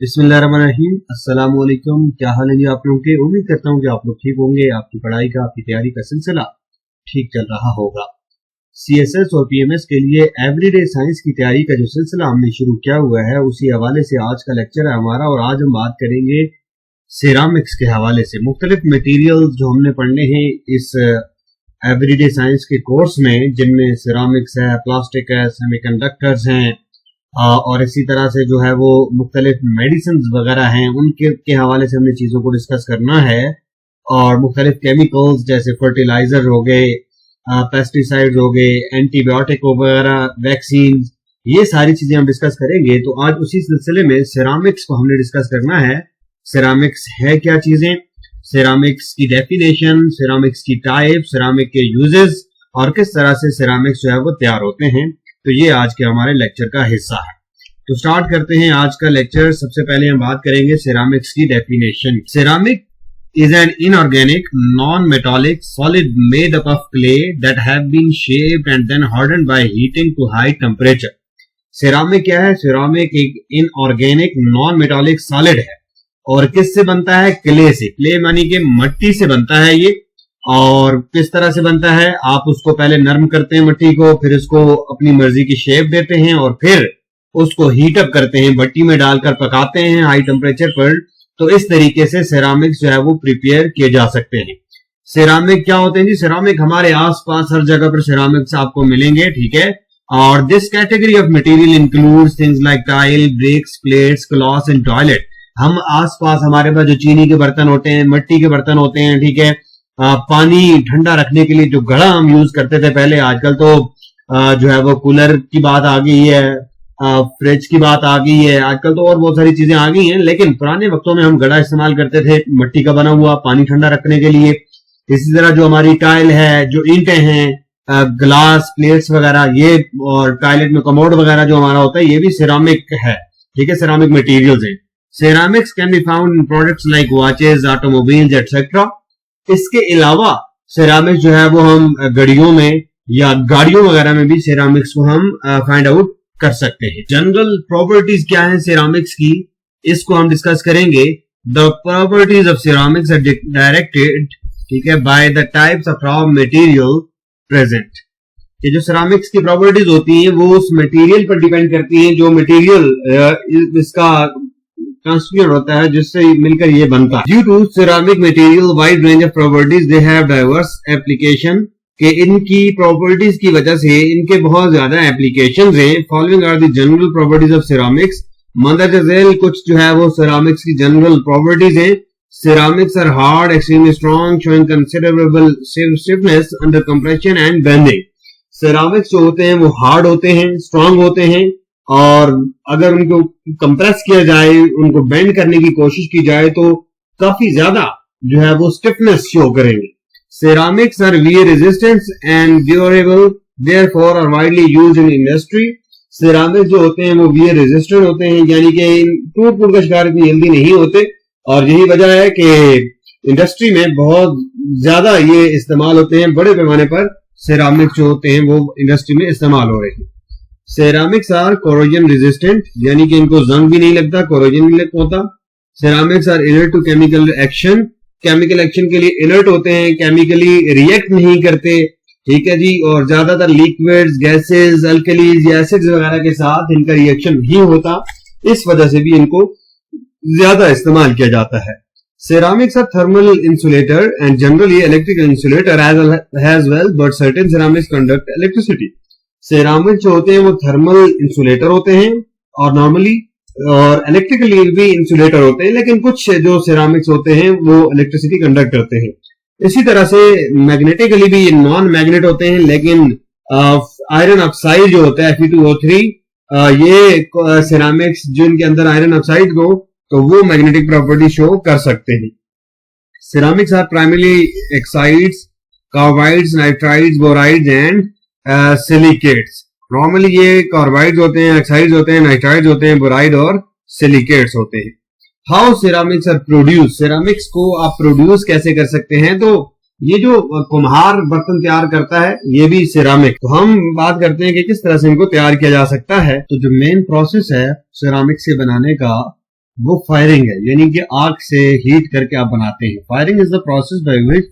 बिस्मिल्लाहिर्रहमानिर्रहीम। अस्सलाम वालेकुम। क्या हाल है जी आप लोगों के। उम्मीद करता हूँ कि आप लोग ठीक होंगे। आपकी पढ़ाई का, आपकी तैयारी का सिलसिला ठीक चल रहा होगा। सीएसएस और पीएमएस के लिए एवरीडे साइंस की तैयारी का जो सिलसिला हमने शुरू किया हुआ है, उसी हवाले से आज का लेक्चर है हमारा। और आज हम बात करेंगे सिरामिक्स के हवाले से। मुख्तलिफ मटेरियल जो हमने पढ़ने हैं इस एवरीडे साइंस के कोर्स में, जिनमें सिरामिक्स है, प्लास्टिक है, सेमीकंडक्टर्स हैं, और इसी तरह से जो है वो मुख्तलिफ मेडिसिन वगैरह हैं, उनके के हवाले से हमने चीज़ों को डिस्कस करना है। और मुख्तलिफ केमिकल्स जैसे फर्टिलाइजर हो गए, पेस्टिसाइड्स हो गए, एंटीबायोटिक वगैरह, वैक्सीन, ये सारी चीजें हम डिस्कस करेंगे। तो आज उसी सिलसिले में सिरामिक्स को हमने डिस्कस करना है। सिरामिक्स है क्या चीजें, सिरामिक्स की डेफिनेशन, सिरामिक्स की टाइप, सिरामिक के यूजेस और किस तरह से सिरामिक्स जो है वो तैयार होते हैं। तो ये आज के हमारे लेक्चर का हिस्सा है। तो स्टार्ट करते हैं आज का लेक्चर। सबसे पहले हम बात करेंगे सिरामिक्स की definition. Ceramic is an inorganic, non-metallic solid made up of clay that have been shaped and then hardened by heating to high temperature. Ceramic क्या है? सिरामिक एक इनऑर्गेनिक नॉन मेटालिक सॉलिड है। और किससे बनता है? क्ले से। क्ले मानी के मट्टी से बनता है ये। और किस तरह से बनता है? आप उसको पहले नरम करते हैं मट्टी को, फिर उसको अपनी मर्जी की शेप देते हैं और फिर उसको हीट अप करते हैं, भट्टी में डालकर पकाते हैं हाई टेम्परेचर पर। तो इस तरीके से सिरामिक्स जो है वो प्रिपेयर किए जा सकते हैं। सिरामिक क्या होते हैं जी? सिरामिक हमारे आसपास हर जगह पर सिरामिक्स आपको मिलेंगे, ठीक है। और this category of material includes things like tile, bricks, plates, clothes and toilet. हम आसपास हमारे पास जो चीनी के बर्तन होते हैं, मिट्टी के बर्तन होते हैं, ठीक है। पानी ठंडा रखने के लिए जो घड़ा हम यूज करते थे पहले, आजकल तो जो है वो कूलर की बात आ गई है, फ्रिज की बात आ गई है, आजकल तो और बहुत सारी चीजें आ गई हैं। लेकिन पुराने वक्तों में हम घड़ा इस्तेमाल करते थे मिट्टी का बना हुआ, पानी ठंडा रखने के लिए। इसी तरह जो हमारी टाइल है, जो ईंटें हैं, ग्लास, प्लेट्स वगैरह, ये और टॉयलेट में कमोड वगैरह जो हमारा होता है, ये भी सिरामिक है, ठीक है, सिरामिक मटेरियल्स हैं। Ceramics can be found in products like watches, automobiles etcetera. इसके अलावा सिरामिक्स जो है वो हम घड़ियों में या गाड़ियों वगैरह में भी सिरामिक्स को हम फाइंड आउट कर सकते हैं। जनरल प्रॉपर्टीज क्या है सिरामिक्स की, इसको हम डिस्कस करेंगे। The properties of ceramics are directed, ठीक है, by the types of raw material present. ये जो सिरामिक्स की प्रॉपर्टीज होती हैं वो उस मटेरियल पर डिपेंड करती हैं, जो मटेरियल इसका कंस्टिट्यूट होता है, जिससे मिलकर ये बनता है। Due to ceramic material wide range of properties, they have diverse application, कि इनकी प्रॉपर्टीज की वजह से इनके बहुत ज्यादा एप्लीकेशंस हैं। Following are the general properties of ceramics. मंदरजा झेल कुछ जो है वो सिरामिक्स की जनरल प्रॉपर्टीज हैं। Ceramics are hard, extremely strong, showing considerable stiffness under compression and bending. Ceramics जो होते हैं वो हार्ड होते हैं, स्ट्रॉन्ग होते हैं, और अगर उनको कंप्रेस किया जाए, उनको बेंड करने की कोशिश की जाए तो काफी ज्यादा जो है वो स्टिफनेस शो करेंगे। Ceramics are wear resistant and durable, therefore are widely used in industry. Ceramics जो होते हैं वो wear resistant होते हैं, यानी कि टूट फूट का शिकार इतनी जल्दी नहीं होते, और यही वजह है कि इंडस्ट्री में बहुत ज्यादा ये इस्तेमाल होते हैं। बड़े पैमाने पर सिरामिक्स जो होते हैं वो इंडस्ट्री में इस्तेमाल हो रहे हैं। सिरामिक्स आर कोरोजन रेजिस्टेंट, यानी कि इनको जंग भी नहीं लगता, कोरोजन नहीं होता। Ceramics are inert to chemical action, chemical action के लिए इनर्ट होते हैं, केमिकली रिएक्ट नहीं करते, ठीक है जी। और ज्यादातर लिक्विड्स, गैसेस, अल्कलीज या एसिड्स वगैरह के साथ इनका रिएक्शन नहीं होता, इस वजह से भी इनको ज्यादा इस्तेमाल किया जाता है। Ceramics are thermal insulator and generally electrical insulator as well, but certain ceramics conduct electricity. Ceramic जो होते हैं वो थर्मल इंसुलेटर होते हैं और नॉर्मली और इलेक्ट्रिकली भी इंसुलेटर होते हैं, लेकिन कुछ जो सिरामिक्स होते हैं वो इलेक्ट्रिसिटी कंडक्ट करते हैं। इसी तरह से मैग्नेटिकली भी नॉन मैग्नेट होते हैं, लेकिन आयरन ऑक्साइड जो होता है Fe2O3, ये सिरामिक्स जिनके अंदर आयरन ऑक्साइड हो तो वो मैग्नेटिक प्रॉपर्टी शो कर सकते हैं। Ceramics are primarily oxides, carbides, nitrides, borides and silicates. Normally ये कार्बाइड्स होते हैं, ऑक्साइड्स होते हैं, नाइट्राइड्स होते हैं, बोराइड और सिलिकेट्स होते हैं। How ceramics are produce, ceramics को आप प्रोड्यूस कैसे कर सकते हैं? तो ये जो कुम्हार बर्तन तैयार करता है ये भी सिरामिक। तो हम बात करते हैं कि किस तरह से इनको तैयार किया जा सकता है। तो जो मेन प्रोसेस है सिरामिक से बनाने का वो फायरिंग है, यानी कि आग से हीट करके आप बनाते हैं। Firing is the process by which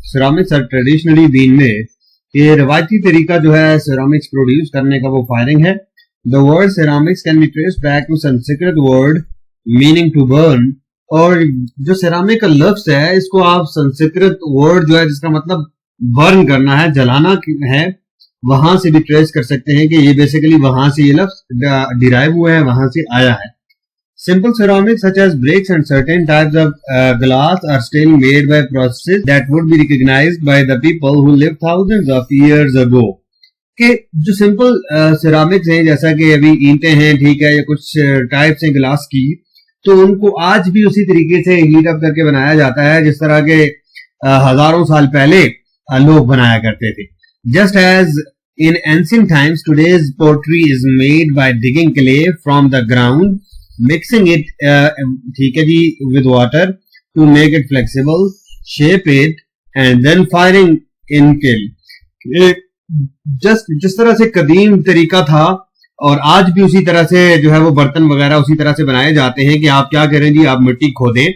ceramics are traditionally been made. ये रवायती तरीका जो है सिरामिक्स प्रोड्यूस करने का वो फायरिंग है। The word ceramics can be traced back to Sanskrit word meaning to burn. और जो सिरामिक का लफ्ज है इसको आप संस्कृत वर्ड जो है जिसका मतलब बर्न करना है, जलाना है, वहां से भी ट्रेस कर सकते हैं कि ये बेसिकली वहां से ये लफ्ज डिराइव हुआ है, वहां से आया है। Simple ceramics such as bricks and certain types of glass are still made by processes that would be recognized by the people who lived thousands of years ago. कि जो सिंपल सिरामिक्स हैं जैसा कि अभी ईंटें हैं, ठीक है, या कुछ टाइप्स हैं ग्लास की, तो उनको आज भी उसी तरीके से हीट अप करके बनाया जाता है जिस तरह के हजारों साल पहले लोग बनाया करते थे। Just as in ancient times, today's pottery is made by digging clay from the ground, mixing it ठीक है जी with water to make it flexible, shape it and then firing in kiln। जिस तरह से कदीम तरीका था और आज भी उसी तरह से जो है वो बर्तन वगैरह उसी तरह से बनाए जाते हैं कि आप क्या करें जी, आप मिट्टी खोदें,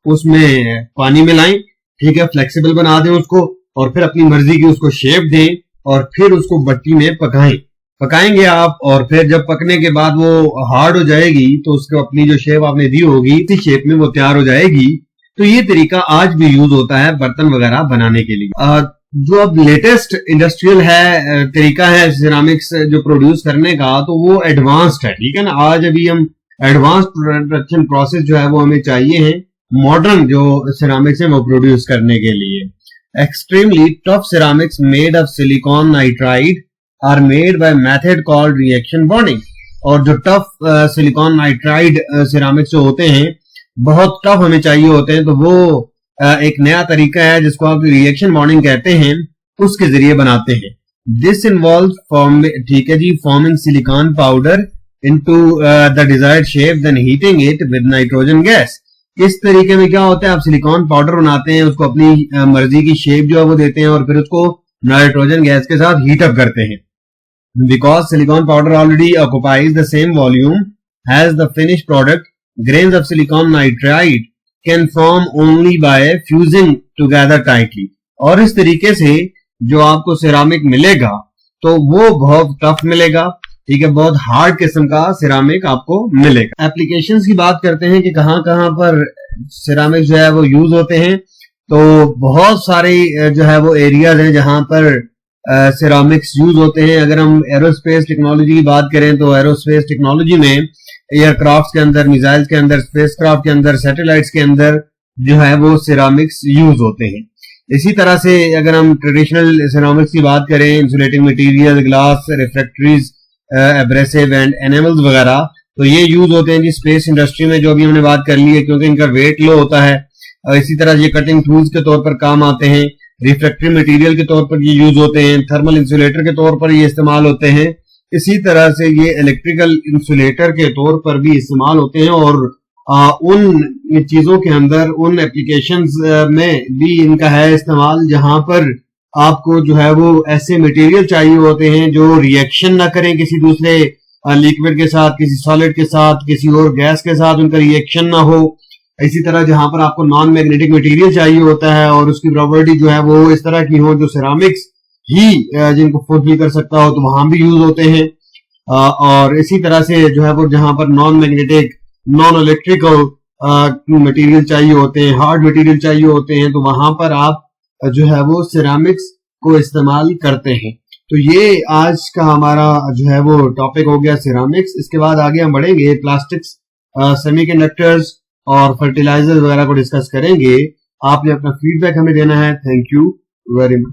उसमें पानी मिलाएं, ठीक है, फ्लेक्सिबल बना दें उसको और फिर अपनी मर्जी की उसको शेप दें और फिर उसको भट्टी में पकाएंगे आप। और फिर जब पकने के बाद वो हार्ड हो जाएगी तो उसको अपनी जो शेप आपने दी होगी इसी शेप में वो तैयार हो जाएगी। तो ये तरीका आज भी यूज होता है बर्तन वगैरह बनाने के लिए। जो अब लेटेस्ट इंडस्ट्रियल है तरीका है सिरामिक्स जो प्रोड्यूस करने का, तो वो एडवांस्ड है, ठीक है ना। आज अभी हम एडवांस प्रोडक्शन प्रोसेस जो है वो हमें चाहिए है मॉडर्न जो सिरामिक्स है वो प्रोड्यूस करने के लिए। Extremely tough ceramics made of silicon nitride are made by method called reaction bonding. और जो टफ सिलिकॉन नाइट्राइड सिरामिक्स जो होते हैं बहुत टफ हमें चाहिए होते हैं, तो वो एक नया तरीका है जिसको आप रिएक्शन बॉन्डिंग कहते हैं, उसके जरिए बनाते हैं। दिस इन्वॉल्व ठीक है जी forming silicon powder into the desired shape then heating it with nitrogen gas. इस तरीके में क्या होता है, आप सिलिकॉन पाउडर बनाते हैं, उसको अपनी मर्जी की शेप जो है वो देते हैं और फिर उसको नाइट्रोजन गैस के साथ हीट अप करते हैं। Because silicon powder already occupies the same volume has the finish product, grains of silicon nitride can form only by fusing together tightly. और इस तरीके से जो आपको सिरामिक मिलेगा तो वो बहुत टफ मिलेगा, ठीक है, बहुत हार्ड किस्म का सिरामिक आपको मिलेगा। एप्लीकेशंस की बात करते हैं कि कहां कहां पर सिरामिक जो है वो यूज होते हैं, तो बहुत सारे जो है वो एरियाज हैं जहां पर सिरामिक्स यूज होते हैं। अगर हम एरोस्पेस टेक्नोलॉजी की बात करें तो एरोस्पेस टेक्नोलॉजी में एयरक्राफ्ट के अंदर, मिसाइल्स के अंदर, स्पेसक्राफ्ट के अंदर, सैटेलाइट्स के अंदर जो है वो सिरामिक्स यूज होते हैं। इसी तरह से अगर हम ट्रेडिशनल सिरामिक्स की बात करें, insulating material, glass, refractories, abrasive and enamels वगैरह, तो ये यूज होते हैं जी स्पेस इंडस्ट्री में, जो अभी हमने बात कर ली है, क्योंकि इनका वेट लो होता है। इसी तरह ये कटिंग टूल्स के तौर पर काम आते हैं, रिफ्रैक्टरी मटेरियल के तौर पर ये यूज होते हैं, थर्मल इंसुलेटर के तौर पर ये इस्तेमाल होते हैं। इसी तरह से ये इलेक्ट्रिकल इंसुलेटर के तौर पर भी इस्तेमाल होते हैं और उन चीजों के अंदर, उन एप्लीकेशंस में भी इनका है इस्तेमाल जहां पर आपको जो है वो ऐसे मटेरियल चाहिए होते हैं जो रिएक्शन ना करें किसी दूसरे लिक्विड के साथ, किसी सॉलिड के साथ, किसी और गैस के साथ उनका रिएक्शन ना हो। इसी तरह जहां पर आपको नॉन मैग्नेटिक मटेरियल चाहिए होता है और उसकी प्रॉपर्टी जो है वो इस तरह की हो जो सिरामिक्स ही जिनको फुलफिल कर सकता हो, तो वहां भी यूज होते हैं। और इसी तरह से जो है वो जहां पर non magnetic, non electrical material चाहिए होते हैं, हार्ड मटेरियल चाहिए होते हैं, तो वहां पर आप जो है वो सिरामिक्स को इस्तेमाल करते हैं। तो ये आज का हमारा जो है वो टॉपिक हो गया सिरामिक्स। इसके बाद आगे हम बढ़ेंगे प्लास्टिक्स, सेमीकंडक्टर्स और फर्टिलाइजर वगैरह को डिस्कस करेंगे। आपने अपना फीडबैक हमें देना है। Thank you very much.